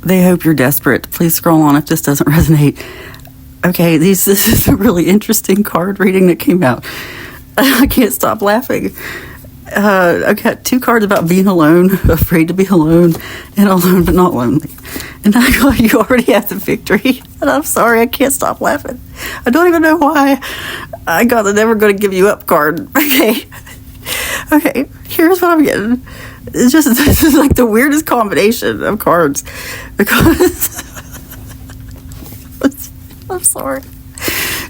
They hope you're desperate. Please scroll on if this doesn't resonate. Okay, this is a really interesting card reading that came out. I can't stop laughing. I got 2 cards about being alone, afraid to be alone, and alone but not lonely. And I go, you already have the victory. And I'm sorry, I can't stop laughing. I don't even know why. I got the never going to give you up card. Okay, here's what I'm getting. It's just, this is like the weirdest combination of cards. Because, I'm sorry.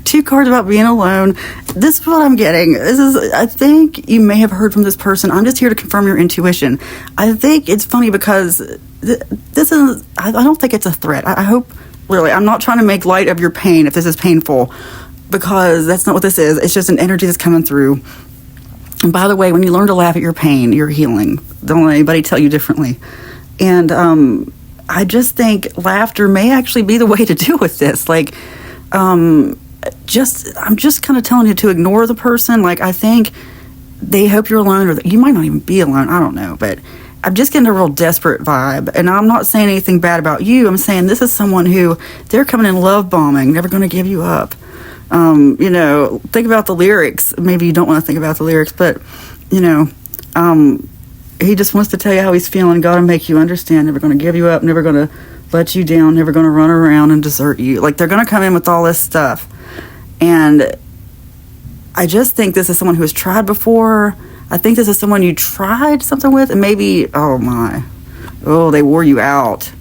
2 cards about being alone. This is what I'm getting. I think you may have heard from this person. I'm just here to confirm your intuition. I think it's funny because this is, I don't think it's a threat. I hope, really, I'm not trying to make light of your pain if this is painful, because that's not what this is. It's just an energy that's coming through. And by the way, when you learn to laugh at your pain, you're healing. Don't let anybody tell you differently. And I just think laughter may actually be the way to deal with this. Like, I'm just kind of telling you to ignore the person. Like, I think they hope you're alone, or you might not even be alone. I don't know, but I'm just getting a real desperate vibe. And I'm not saying anything bad about you. I'm saying this is someone who, they're coming in love bombing, never going to give you up. Think about the lyrics. Maybe you don't want to think about the lyrics, but, he just wants to tell you how he's feeling. Got to make you understand. Never going to give you up. Never going to let you down. Never going to run around and desert you. Like, they're going to come in with all this stuff. And I just think this is someone who has tried before. I think this is someone you tried something with, and maybe, they wore you out.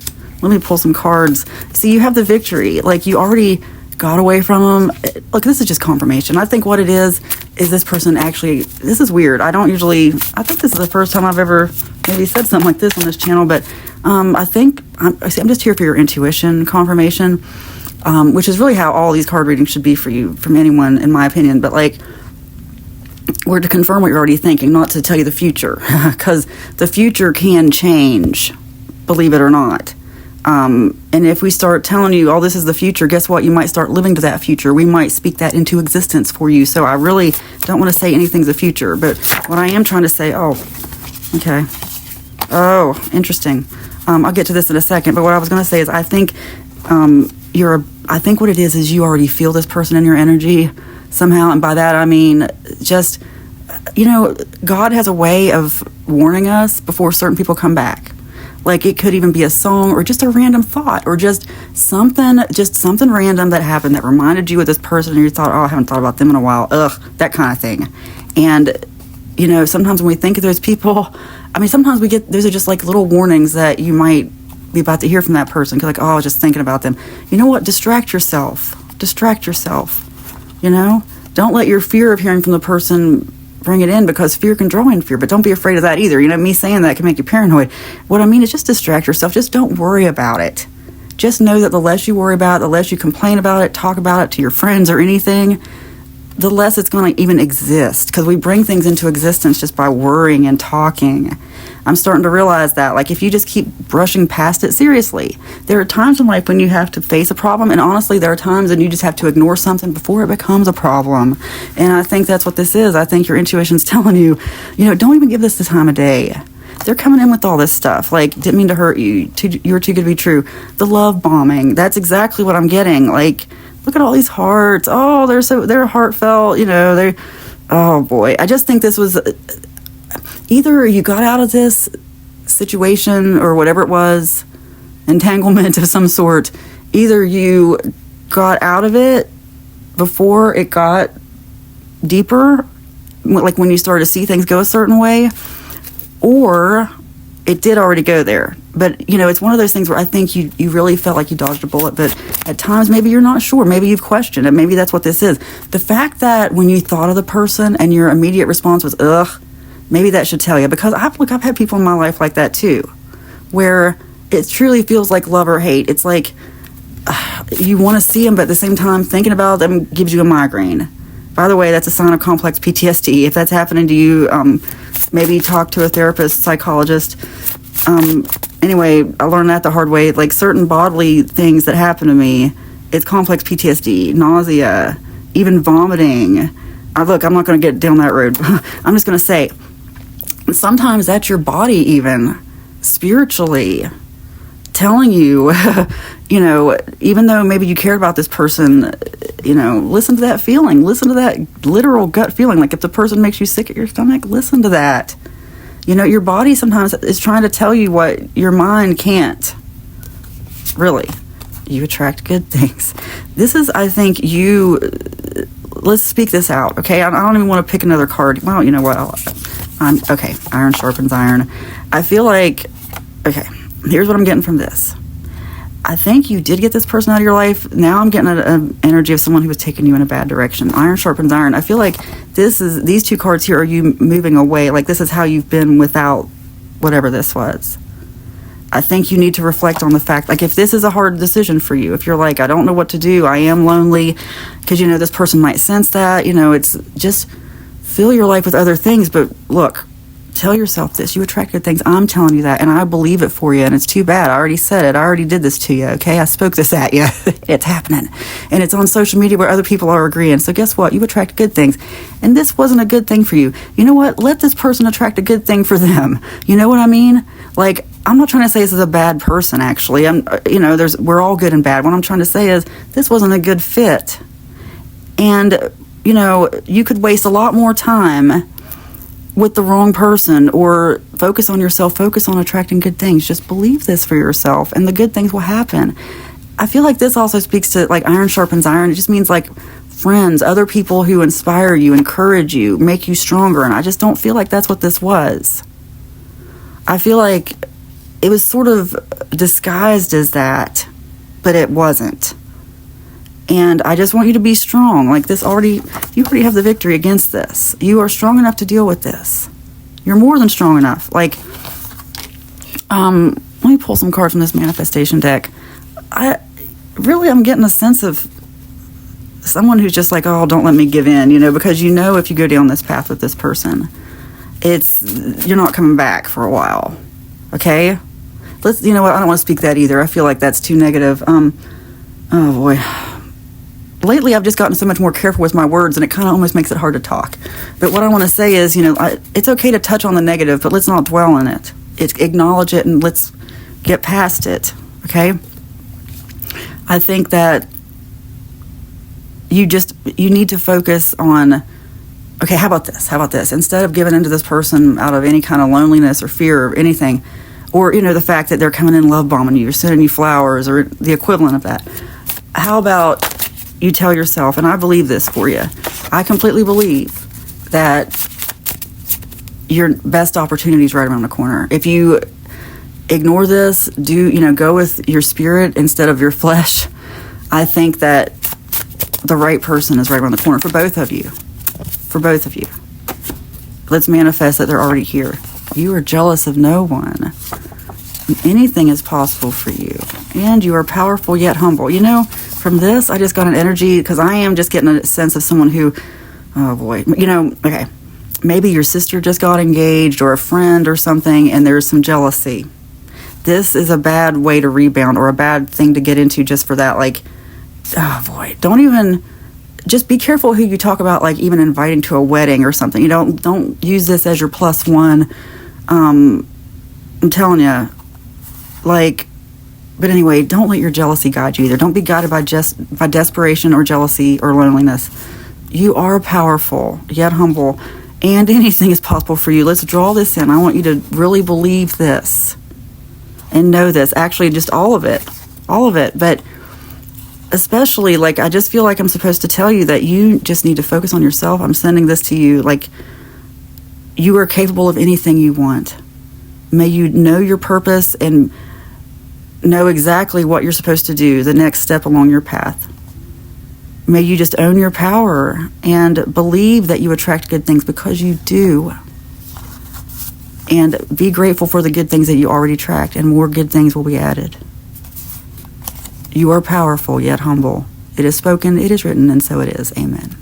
Let me pull some cards. See, you have the victory. Like, you already got away from them. Look, this is just confirmation. I think what it is this person actually, this is weird. I think this is the first time I've ever maybe said something like this on this channel, but I think, I'm just here for your intuition confirmation, which is really how all these card readings should be for you, from anyone, in my opinion. But like, we're to confirm what you're already thinking, not to tell you the future, because the future can change, believe it or not. And if we start telling you, this is the future, guess what? You might start living to that future. We might speak that into existence for you. So I really don't want to say anything's the future. But what I am trying to say, okay. Oh, interesting. I'll get to this in a second. But what I was going to say is, I think I think what it is you already feel this person in your energy somehow. And by that, I mean, just, God has a way of warning us before certain people come back. Like, it could even be a song, or just a random thought, or just something random that happened that reminded you of this person, and you thought, I haven't thought about them in a while. That kind of thing. And, sometimes when we think of those people, sometimes those are just like little warnings that you might be about to hear from that person. Cause like, I was just thinking about them. You know what? Distract yourself. Don't let your fear of hearing from the person bring it in, because fear can draw in fear, but don't be afraid of that either. Me saying that can make you paranoid. What I mean is, just distract yourself. Just don't worry about it. Just know that the less you worry about it, the less you complain about it, talk about it to your friends or anything, the less it's going to even exist, because we bring things into existence just by worrying and talking. I'm starting to realize that, like, if you just keep brushing past it, seriously, there are times in life when you have to face a problem, and honestly, there are times when you just have to ignore something before it becomes a problem. And I think that's what this is. I think your intuition's telling you, don't even give this the time of day. They're coming in with all this stuff. Like, didn't mean to hurt you. You're too good to be true. The love bombing. That's exactly what I'm getting. Like, look at all these hearts. Oh, they're heartfelt. Oh boy. I just think this was, either you got out of this situation or whatever it was, entanglement of some sort. Either you got out of it before it got deeper, like when you started to see things go a certain way, or it did already go there. But, it's one of those things where I think you really felt like you dodged a bullet, but at times maybe you're not sure. Maybe you've questioned it. Maybe that's what this is. The fact that when you thought of the person and your immediate response was, ugh, maybe that should tell you. Because I've had people in my life like that too, where it truly feels like love or hate. It's like you want to see them, but at the same time, thinking about them gives you a migraine. By the way, that's a sign of complex PTSD. If that's happening to you, maybe talk to a therapist, psychologist. Anyway, I learned that the hard way. Like, certain bodily things that happen to me, it's complex PTSD, nausea, even vomiting. Look, I'm not going to get down that road. I'm just going to say, sometimes that's your body even spiritually telling you, even though maybe you cared about this person, listen to that feeling. Listen to that literal gut feeling. Like if the person makes you sick at your stomach, listen to that. Your body sometimes is trying to tell you what your mind can't. Really. You attract good things. This is, I think, let's speak this out, okay? I don't even want to pick another card. Well, you know what? Okay, iron sharpens iron. I feel like, okay, here's what I'm getting from this. I think you did get this person out of your life. Now I'm getting an energy of someone who was taking you in a bad direction. Iron sharpens iron. I feel like these two cards here are you moving away. Like this is how you've been without whatever this was. I think you need to reflect on the fact, like if this is a hard decision for you, if you're like, I don't know what to do, I am lonely, because this person might sense that, it's just fill your life with other things. But look, tell yourself this, you attract good things. I'm telling you that, and I believe it for you, and it's too bad. I already said it. I already did this to you, okay? I spoke this at you. It's happening. And it's on social media where other people are agreeing. So guess what? You attract good things. And this wasn't a good thing for you. You know what? Let this person attract a good thing for them. You know what I mean? Like, I'm not trying to say this is a bad person, actually. We're all good and bad. What I'm trying to say is this wasn't a good fit. And, you could waste a lot more time with the wrong person, or focus on yourself, focus on attracting good things. Just believe this for yourself, and the good things will happen. I feel like this also speaks to, like, iron sharpens iron. It just means, like, friends, other people who inspire you, encourage you, make you stronger. And I just don't feel like that's what this was. I feel like it was sort of disguised as that, but it wasn't. And I just want you to be strong. Like you already have the victory against this. You are strong enough to deal with this. You're more than strong enough. Like, let me pull some cards from this manifestation deck. I'm getting a sense of someone who's just like, oh, don't let me give in, because if you go down this path with this person, you're not coming back for a while. Okay? I don't want to speak that either. I feel like that's too negative. Oh boy. Lately, I've just gotten so much more careful with my words, and it kind of almost makes it hard to talk. But what I want to say is, it's okay to touch on the negative, but let's not dwell in it. Acknowledge it, and let's get past it, okay? I think that you need to focus on, okay, how about this? Instead of giving into this person out of any kind of loneliness or fear or anything, or, the fact that they're coming in love bombing you, or sending you flowers, or the equivalent of that, how about you tell yourself, and I believe this for you, I completely believe that your best opportunity is right around the corner. If you ignore this, go with your spirit instead of your flesh, I think that the right person is right around the corner for both of you. Let's manifest that they're already here. You are jealous of no one. Anything is possible for you. And you are powerful yet humble. From this, I just got an energy, because I am just getting a sense of someone who, oh boy, okay, maybe your sister just got engaged, or a friend or something, and there's some jealousy. This is a bad way to rebound, or a bad thing to get into just for that. Like, oh boy, just be careful who you talk about, like even inviting to a wedding or something. Don't use this as your plus one. I'm telling you, but anyway, don't let your jealousy guide you either. Don't be guided by desperation or jealousy or loneliness. You are powerful, yet humble, and anything is possible for you. Let's draw this in. I want you to really believe this and know this. Actually, just all of it. But especially, I just feel like I'm supposed to tell you that you just need to focus on yourself. I'm sending this to you. You are capable of anything you want. May you know your purpose and know exactly what you're supposed to do, the next step along your path. May you just own your power and believe that you attract good things, because you do. And be grateful for the good things that you already attract, and more good things will be added. You are powerful yet humble. It is spoken, it is written, and so it is. Amen.